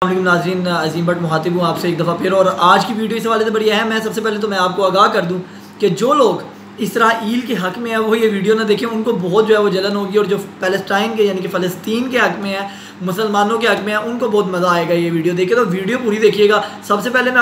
नाज़रीन, अजीम बट मुखातिब हूँ आपसे एक दफ़ा फिर। और आज की वीडियो इस हवाले से बढ़िया है। मैं सबसे पहले तो मैं आपको आगाह कर दूँ कि जो लोग इसराइल के हक़ में है वो ये वीडियो ना देखें, उनको बहुत जो है वो जलन होगी। और जो फ़लस्तीन के यानी कि फ़लस्तीन के हक़ में है, मुसलमानों के हक़ में है, उनको बहुत मज़ा आएगा ये वीडियो देखे। तो वीडियो पूरी देखिएगा। सबसे पहले मैं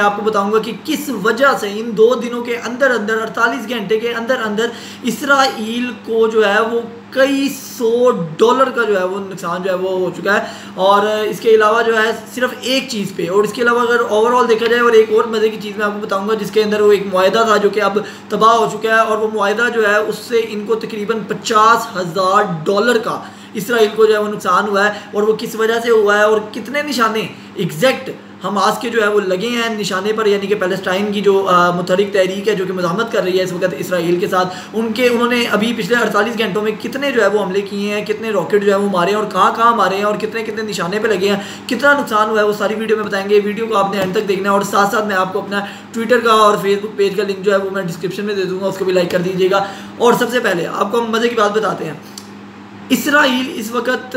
आपको बताऊँगा कि किस वजह से इन 2 दिनों के अंदर अंदर 48 घंटे के अंदर अंदर इसराइल को जो है वो कई $100 का जो है वो नुकसान जो है वो हो चुका है। और इसके अलावा जो है सिर्फ एक चीज़ पे, और इसके अलावा अगर ओवरऑल देखा जाए, और एक और मज़े की चीज़ मैं आपको बताऊंगा जिसके अंदर वो एक मुआहदा था जो कि अब तबाह हो चुका है। और वो मुआहदा जो है उससे इनको तकरीबन $50,000 का इसराइल को जो है वो नुकसान हुआ है। और वो किस वजह से हुआ है और कितने निशाने एग्जैक्ट हमास के जो है वो लगे हैं निशाने पर, यानी कि फ़लस्तीन की जो मुतहरिक तहरीक है जो कि मज़ाहमत कर रही है इस वक्त इसराइल के साथ, उन्होंने अभी पिछले 48 घंटों में कितने जो है वो हमले किए हैं, कितने रॉकेट जो है वो मारे हैं और कहाँ कहाँ मारे हैं और कितने कितने निशाने पे लगे हैं, कितना नुकसान हुआ है, वो सारी वीडियो में बताएंगे। वीडियो को आपने एंड तक देखना है। और साथ साथ मैं आपको अपना ट्विटर का और फेसबुक पेज का लिंक जो है वो मैं डिस्क्रिप्शन में दे दूँगा, उसको भी लाइक कर दीजिएगा। और सबसे पहले आपको हम मज़े की बात बताते हैं। इसराइल इस वक्त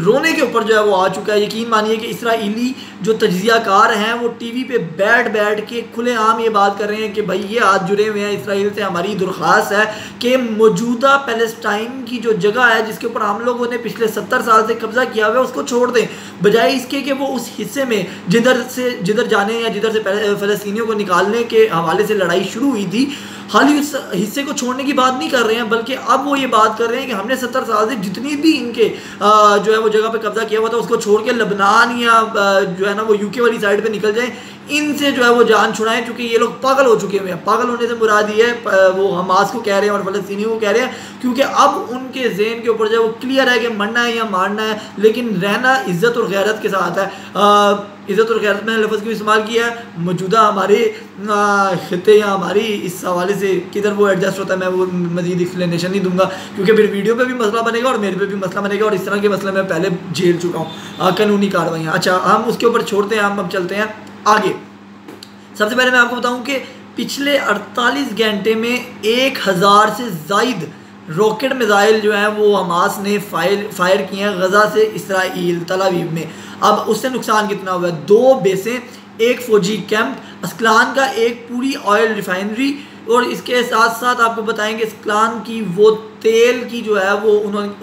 रोने के ऊपर जो है वो आ चुका है। यकीन मानिए कि इसराइली जो तज्ज़ियाकार हैं वो टीवी पे बैठ बैठ के खुलेआम ये बात कर रहे हैं कि भाई ये हाथ जुड़े हुए हैं इसराइल से। हमारी दरख्वास्त है कि मौजूदा फ़लस्तीन की जो जगह है जिसके ऊपर हम लोगों ने पिछले 70 साल से कब्ज़ा किया हुआ है उसको छोड़ दें, बजाय इसके कि वो उस हिस्से में जिधर जाने या जिधर से फ़लस्तीनियों को निकालने के हवाले से लड़ाई शुरू हुई थी, हाल ही उस हिस्से को छोड़ने की बात नहीं कर रहे हैं, बल्कि अब वो ये बात कर रहे हैं कि हमने 70 साल से जितनी भी इनके जो है वो जगह पे कब्जा किया हुआ था उसको छोड़ के लबनान या जो है ना वो यूके वाली साइड पे निकल जाएं, इनसे जो है वो जान छुड़ाएं। क्योंकि ये लोग पागल हो चुके हुए हैं। पागल होने से मुराद ये है वो हमास को कह रहे हैं और फ़लस्तीनियों को कह रहे हैं, क्योंकि अब उनके ज़हन के ऊपर जो है वो क्लियर है कि मरना है या मारना है, लेकिन रहना इज़्ज़त और गैरत के साथ है। इज़्ज़त और गैरत में लफ्ज़ क्यों इस्तेमाल किया है, मौजूदा हमारे खिते या हमारी इस हवाले से किधर वो एडजस्ट होता है मैं वो मज़ीद एक्सप्लेनेशन नहीं दूंगा, क्योंकि फिर वीडियो पे भी मसला बनेगा और मेरे पे भी मसला बनेगा। और इस तरह के मसले मैं पहले झेल चुका हूँ, कानूनी कार्रवाइयाँ। अच्छा, हम उसके ऊपर छोड़ते हैं, हम अब चलते हैं आगे। सबसे पहले मैं आपको बताऊँ कि पिछले 48 घंटे में 1000 से ज़ायद रॉकेट मिसाइल जो है वो हमास ने फायर किए हैं गज़ा से इसराइल तल अवीव में। अब उससे नुकसान कितना हुआ है, 2 बेसें, 1 फ़ौजी कैंप, अस्कलान का एक पूरी ऑयल रिफाइनरी, और इसके साथ साथ आपको बताएंगे अस्कलान की वो तेल की जो है वो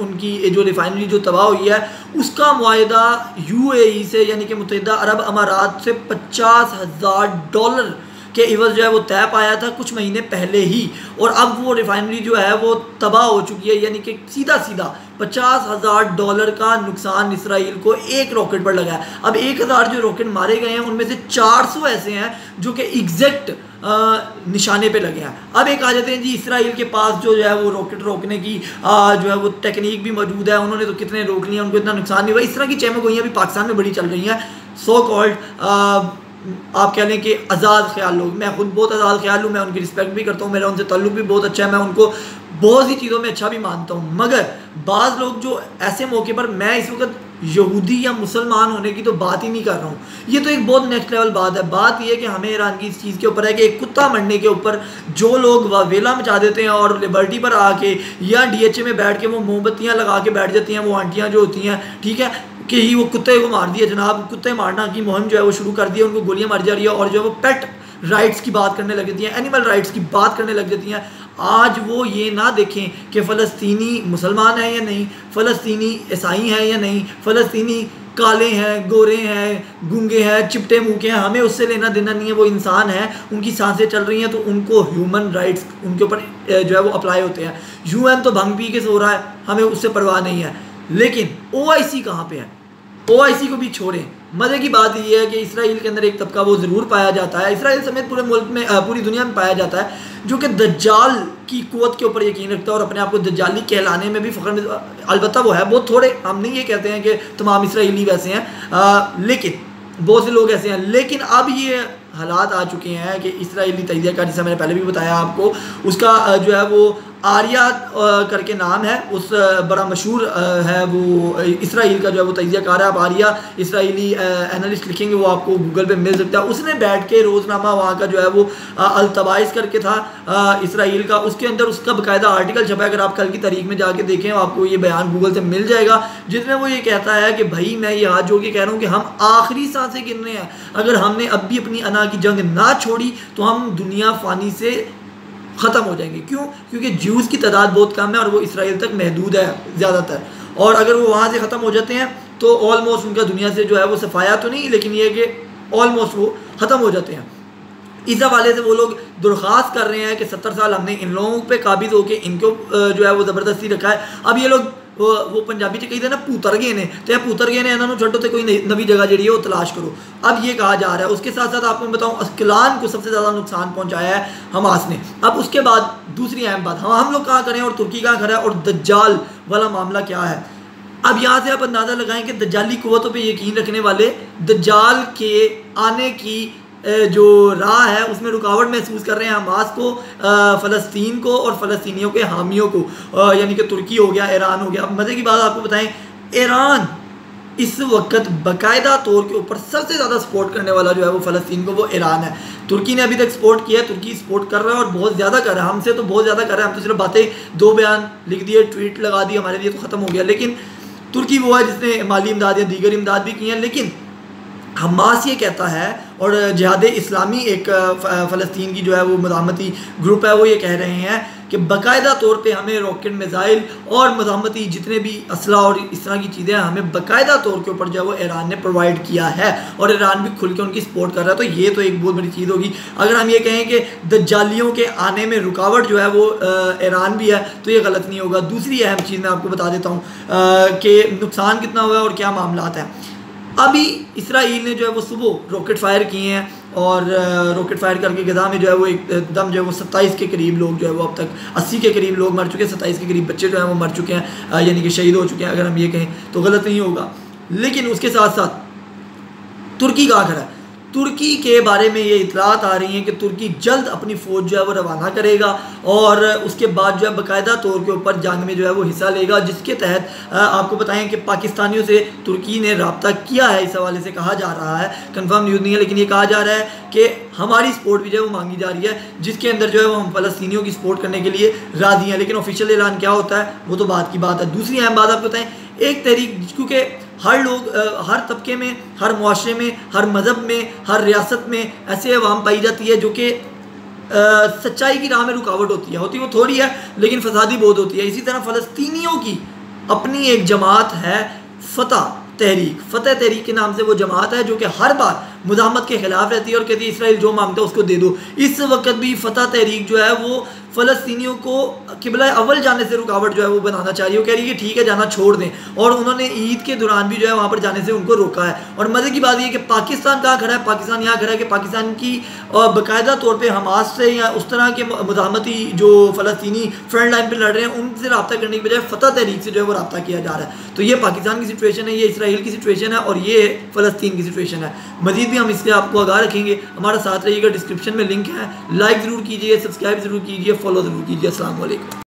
उनकी जो रिफाइनरी जो तबाह हुई है उसका मुआहदा UAE से यानी कि मुत्तहिदा अरब अमारात से $50,000 के इवज़ जो है वो तय पाया था कुछ महीने पहले ही। और अब वो रिफाइनरी जो है वो तबाह हो चुकी है, यानी कि सीधा $50,000 का नुकसान इसराइल को एक रॉकेट पर लगा है। अब 1000 जो रॉकेट मारे गए हैं उनमें से 400 ऐसे हैं जो कि एग्जैक्ट निशाने पे लगे हैं। अब एक आ जाते हैं जी, इसराइल के पास जो है वो रॉकेट रोकने की जो है वो टेक्निक भी मौजूद है। उन्होंने तो कितने रोक लिए, उनको इतना नुकसान नहीं हुआ। इस तरह की चमकोइयाँ भी पाकिस्तान में बड़ी चल रही हैं। सो कॉल्ड आप कह लें कि आज़ाद ख्याल लोग, मैं खुद बहुत आज़ाद ख्याल हूँ, मैं उनकी रिस्पेक्ट भी करता हूँ, मेरा उनसे ताल्लुक़ भी बहुत अच्छा है, मैं उनको बहुत सी चीज़ों में अच्छा भी मानता हूँ। मगर बाज़ लोग जो ऐसे मौके पर, मैं इस वक्त यहूदी या मुसलमान होने की तो बात ही नहीं कर रहा हूँ, ये तो एक बहुत नेक्स्ट लेवल बात है। बात यह है कि हमें हैरानगी इस चीज़ के ऊपर है कि एक कुत्ता मरने के ऊपर जो लोग वावेला मचा देते हैं और लिबर्टी पर आके या DHA में बैठ के वो मोमबत्तियाँ लगा के बैठ जाती हैं, वो आंटियाँ जो होती हैं, ठीक है, कि ही वो कुत्ते को मार दिया जनाब, कुत्ते मारना की मुहिम जो है वो शुरू कर दी है, उनको गोलियां मारी जा रही है और जो है वो पेट राइट्स की बात करने लग जाती हैं, एनिमल राइट्स की बात करने लग जाती हैं। आज वो ये ना देखें कि फ़लस्तीनी मुसलमान हैं या नहीं, फ़लस्तीनी ईसाई हैं या नहीं, फ़लस्तीनी काले हैं, गोरे हैं, गूंगे हैं, चिपटे मुँह के हैं, हमें उससे लेना देना नहीं है। वो इंसान है, उनकी सांसें चल रही हैं तो उनको ह्यूमन राइट्स उनके ऊपर जो है वो अप्लाई होते हैं। UN तो भंग पी के सो रहा है, हमें उससे परवाह नहीं है। लेकिन OIC कहाँ पे है, OIC को भी छोड़ें। मज़े की बात यह है कि इसराइल के अंदर एक तबका वो ज़रूर पाया जाता है, इसराइल समेत पूरे मुल्क में पूरी दुनिया में पाया जाता है, जो कि दज्जाल की क़ुव्वत के ऊपर यकीन रखता है और अपने आप को दज्जाली कहलाने में भी फ़ख्र, अलबत्ता वो है बहुत थोड़े, हम नहीं ये कहते हैं कि तमाम इसराइली वैसे हैं, लेकिन बहुत से लोग ऐसे हैं। लेकिन अब ये हालात आ चुके हैं कि इसराइली तज्ज़ियाकार, जैसा मैंने पहले भी बताया आपको, उसका जो है वो आर्या करके नाम है, उस बड़ा मशहूर है वो इसराइल का जो है वो तजियाकार है। आप आर्या इसराइली एनालिस्ट लिखेंगे वो आपको गूगल पे मिल सकता है। उसने बैठ के रोज़नामा वहाँ का जो है वो अल-तबाइस करके था इसराइल का, उसके अंदर उसका बाकायदा आर्टिकल छपा है। अगर आप कल की तारीख में जाके देखें आपको ये बयान गूगल से मिल जाएगा, जिसमें वो ये कहता है कि भाई मैं ये हाथ जोड़ के कह रहा हूँ कि हम आखिरी सांसें गिन रहे हैं, अगर हमने अब भी अपनी अना की जंग ना छोड़ी तो हम दुनिया फ़ानी से ख़त्म हो जाएंगे। क्यों? क्योंकि ज्यूज़ की तादाद बहुत कम है और वो इसराइल तक महदूद है ज़्यादातर, और अगर वो वहाँ से ख़त्म हो जाते हैं तो ऑलमोस्ट उनका दुनिया से जो है वो सफाया तो नहीं, लेकिन ये कि ऑलमोस्ट वो ख़त्म हो जाते हैं। इस हवाले से वो लोग दरख्वास्त कर रहे हैं कि 70 साल हमने इन लोगों पे काबिज होकर इनको जो है वो ज़बरदस्ती रखा है। अब ये लोग वो पंजाबी च कही ना पुतर गए ने, तो पुतर गए ने इन्होंने छो तो कोई नवी जगह जी है वो तलाश करो, अब ये कहा जा रहा है। उसके साथ साथ आपको बताऊँ अस्कलान को सबसे ज़्यादा नुकसान पहुँचाया है हमास ने। अब उसके बाद दूसरी अहम बात, हम लोग कहाँ करें और तुर्की कहाँ खड़ा है, और दज्जाल वाला मामला क्या है। अब यहाँ से आप अंदाज़ा लगाएं कि दज्जाली कुव्वतों पे यकीन रखने वाले दज्जाल के आने की जो राह है उसमें रुकावट महसूस कर रहे हैं हमास को, फ़लस्तीन को और फ़लस्तीनियों के हामियों को, यानी कि तुर्की हो गया, ईरान हो गया। मज़े की बात आपको बताएं, ईरान इस वक्त बाकायदा तौर के ऊपर सबसे ज़्यादा सपोर्ट करने वाला जो है वो फ़लस्तीन को वो ईरान है। तुर्की ने अभी तक सपोर्ट किया है, तुर्की सपोर्ट कर रहा है और बहुत ज़्यादा कर रहा है, हमसे तो बहुत ज़्यादा कर रहा है। हम तो सिर्फ बातें, 2 बयान लिख दिए, ट्वीट लगा दी, हमारे लिए तो ख़त्म हो गया। लेकिन तुर्की वो है जिसने माली इमदाद या दीगर इमदाद भी की हैं। लेकिन हमास ये कहता है, और जिहाद इस्लामी एक फ़लस्तीन की जो है वो मज़ाहमती ग्रुप है, वो ये कह रहे हैं कि बाकायदा तौर पे हमें रॉकेट मिज़ाइल और मज़ाहमती जितने भी असला और इस तरह की चीज़ें हमें बाकायदा तौर के ऊपर जो है वो ईरान ने प्रोवाइड किया है, और ईरान भी खुल के उनकी सपोर्ट कर रहा है। तो ये तो एक बहुत बड़ी चीज़ होगी। अगर हम ये कहें कि दज्जालियों के आने में रुकावट जो है वो ईरान भी है, तो ये गलत नहीं होगा। दूसरी अहम चीज़ मैं आपको बता देता हूँ कि नुकसान कितना हुआ और क्या मामला है। अभी इसराइल ने जो है वो सुबह रॉकेट फायर किए हैं, और रॉकेट फायर करके गज़ा में जो है वो एकदम जो है वो 27 के करीब लोग जो है वो अब तक 80 के करीब लोग मर चुके हैं, 27 के करीब बच्चे जो हैं वो मर चुके हैं, यानी कि शहीद हो चुके हैं। अगर हम ये कहें तो गलत नहीं होगा। लेकिन उसके साथ साथ तुर्की कहाँ खड़ा है, तुर्की के बारे में ये इतलात आ रही हैं कि तुर्की जल्द अपनी फ़ौज जो है वो रवाना करेगा, और उसके बाद जो है बाकायदा तौर के ऊपर जंग में जो है वो हिस्सा लेगा, जिसके तहत आपको बताएं कि पाकिस्तानियों से तुर्की ने रब्ता किया है। इस हवाले से कहा जा रहा है, कंफर्म न्यूज़ नहीं है, लेकिन ये कहा जा रहा है कि हमारी सपोर्ट भी जो है वो मांगी जा रही है, जिसके अंदर जो है वो हम फ़लस्तीनियों की सपोर्ट करने के लिए राज़ी हैं। लेकिन ऑफिशियल ऐलान क्या होता है वो तो बात की बात है। दूसरी अहम बात आपको बताएं, एक तहरीक, क्योंकि हर लोग, हर तबके में, हर मुआशरे में, हर मज़हब में, हर रियासत में ऐसे अवाम पाई जाती है जो कि सच्चाई की राह में रुकावट होती है वो थोड़ी है लेकिन फसादी बहुत होती है। इसी तरह फ़लस्तीनियों की अपनी एक जमात है फ़तह तहरीक के नाम से वो जमात है, जो कि हर बार मुज़ाहमत के ख़िलाफ़ रहती है और कहती है इसराइल जो मांगता है उसको दे दो। इस वक्त भी फ़तह तहरीक जो है वो फ़लस्तीनियों को क़िबला अव्वल जाने से रुकावट जो है वो बनाना चाह रही है। वो कह रही है कि ठीक है जाना छोड़ दें, और उन्होंने ईद के दौरान भी जो है वहाँ पर जाने से उनको रोका है। और मज़े की बात ये कि पाकिस्तान कहाँ खड़ा है, पाकिस्तान यहाँ खड़ा है कि पाकिस्तान की बाकायदा तौर पर हमास से या उस तरह के मुज़ाहमती जो फ़लस्तीनी फ्रंट लाइन पर लड़ रहे हैं उनसे रब्ता करने की बजाय फ़तह तहरीक से जो है वो रब्ता किया जा रहा है। तो ये पाकिस्तान की सिचुएशन है, ये इसराइल की सिचुएशन है, और ये फ़लस्तीन की सिचुएशन है। मज़ीद भी हम इससे आपको आगाह रखेंगे। हमारा साथ रहिएगा, डिस्क्रिप्शन में लिंक है, लाइक ज़रूर कीजिए, सब्सक्राइब ज़रूर कीजिए, फॉलो ज़रूर कीजिए। अस्सलाम वालेकुम।